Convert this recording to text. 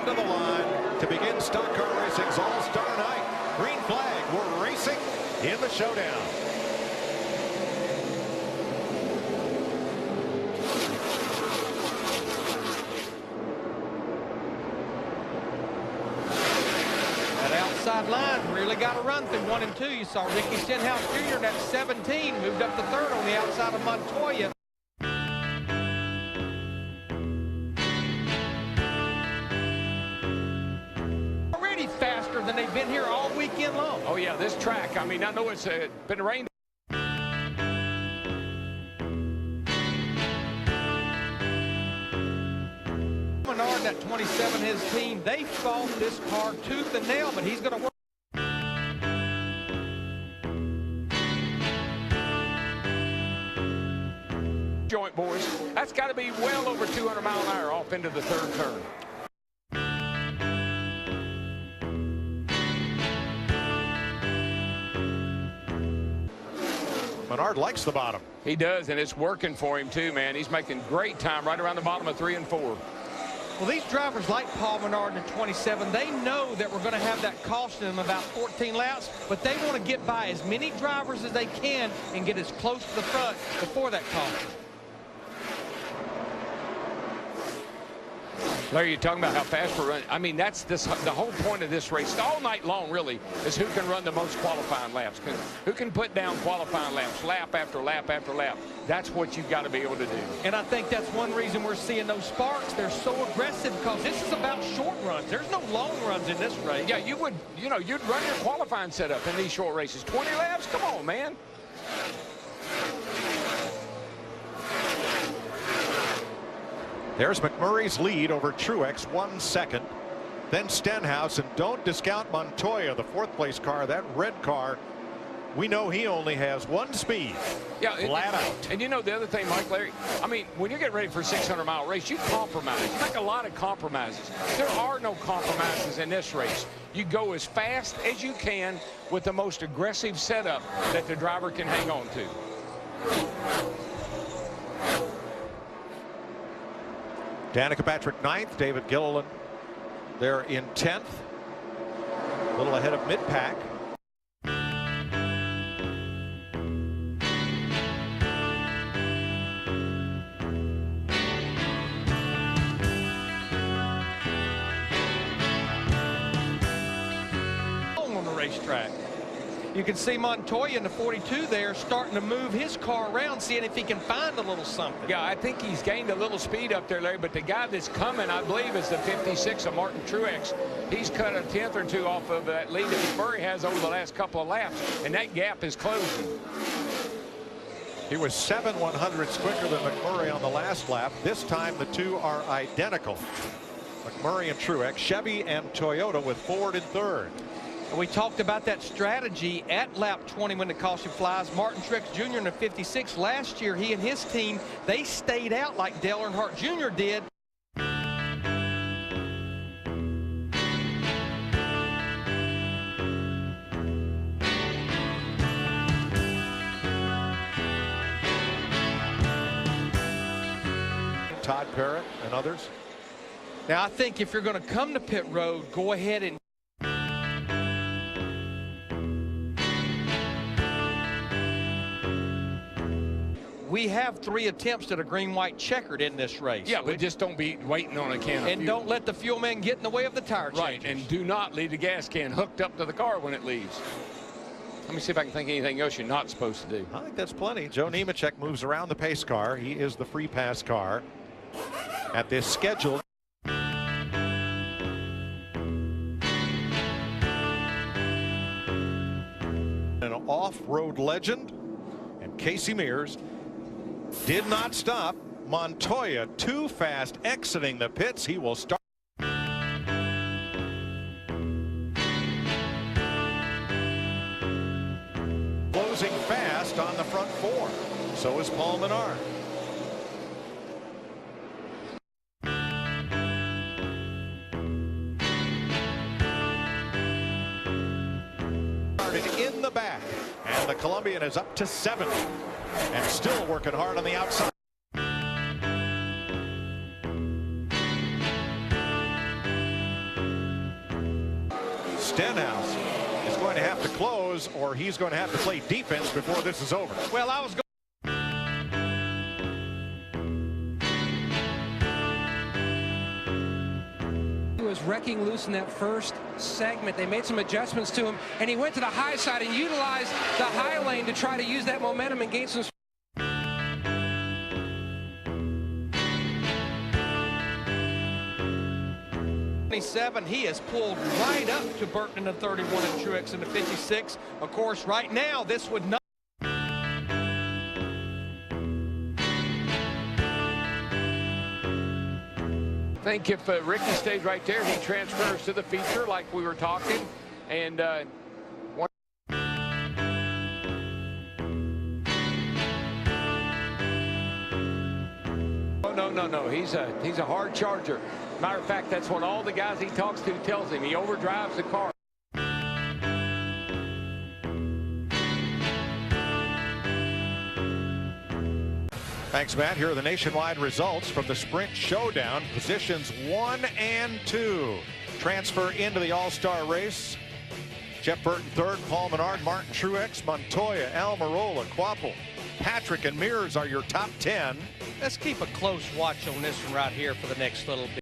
into the line to begin stock car racing's all-star night. Green flag, we're racing in the showdown. Outside line really got to run through 1 and 2. You saw Ricky Stenhouse Jr. That 17 moved up to 3rd on the outside of Montoya. Already faster than they've been here all weekend long. Oh yeah, this track, I mean, I know it's been rained. Menard, that 27, his team, they fought this car tooth and nail, but he's going to work. Joint, boys. That's got to be well over 200 mile an hour off into the 3rd turn. Menard likes the bottom. He does, and it's working for him too, man. He's making great time right around the bottom of 3 and 4. Well, these drivers like Paul Menard in the 27, they know that we're going to have that caution in about 14 laps, but they want to get by as many drivers as they can and get as close to the front before that caution. Larry, you're talking about how fast we're running. I mean, that's the whole point of this race all night long, really, is who can run the most qualifying laps. Who can put down qualifying laps, lap after lap after lap. That's what you've got to be able to do. And I think that's one reason we're seeing those sparks. They're so aggressive because this is about short runs. There's no long runs in this race. Yeah, you'd run your qualifying setup in these short races. 20 laps? Come on, man. There's McMurray's lead over Truex, 1 second. Then Stenhouse, and don't discount Montoya, the 4th place car, that red car. We know he only has 1 speed. Yeah, flat out. And you know the other thing, Mike, Larry, I mean, when you're getting ready for a 600-mile race, you compromise. You make a lot of compromises. There are no compromises in this race. You go as fast as you can with the most aggressive setup that the driver can hang on to. Danica Patrick 9th, David Gilliland there in 10th. A little ahead of mid-pack. On the racetrack. You can see Montoya in the 42 there starting to move his car around, seeing if he can find a little something. Yeah, I think he's gained a little speed up there, Larry, but the guy that's coming, I believe, is the 56 of Martin Truex. He's cut a 10th or 2 off of that lead that McMurray has over the last couple of laps, and that gap is closing. He was 7/100ths quicker than McMurray on the last lap. This time the two are identical. McMurray and Truex, Chevy and Toyota with Ford in 3rd. We talked about that strategy at lap 20 when the caution flies. Martin Truex Jr. in the 56 last year, he and his team, they stayed out like Dale Earnhardt Jr. did. Todd Parrott and others. Now I think if you're going to come to pit road, go ahead and we have 3 attempts at a green-white checkered in this race. Yeah, but just don't be waiting on a can of fuel. And don't let the fuel man get in the way of the tire changes. Right, and do not leave the gas can hooked up to the car when it leaves. Let me see if I can think of anything else you're not supposed to do. I think that's plenty. Joe Nemechek moves around the pace car. He is the free pass car at this schedule. An off-road legend, and Casey Mears did not stop Montoya too fast exiting the pits. He will start. Closing fast on the front 4. So is Paul Menard. In the back, and the Colombian is up to 7 and still working hard on the outside. goes, or he's going to have to play defense before this is over. Well, I was was wrecking loose in that first segment. They made some adjustments to him, and he went to the high side and utilized the high lane to try to use that momentum and gain some. He has pulled right up to Burton in the 31 and Truex in the 56. Of course, right now, this would not. I think if Ricky stays right there, he transfers to the feature like we were talking. And no. He's a hard charger. Matter of fact, that's what all the guys he talks to tells him. He overdrives the car. Thanks, Matt. Here are the nationwide results from the Sprint Showdown. Positions 1 and 2 transfer into the All-Star race. Jeff Burton third, Paul Menard, Martin Truex, Montoya, Almirola, Quapple, Patrick, and Mears are your top 10. Let's keep a close watch on this one right here for the next little bit.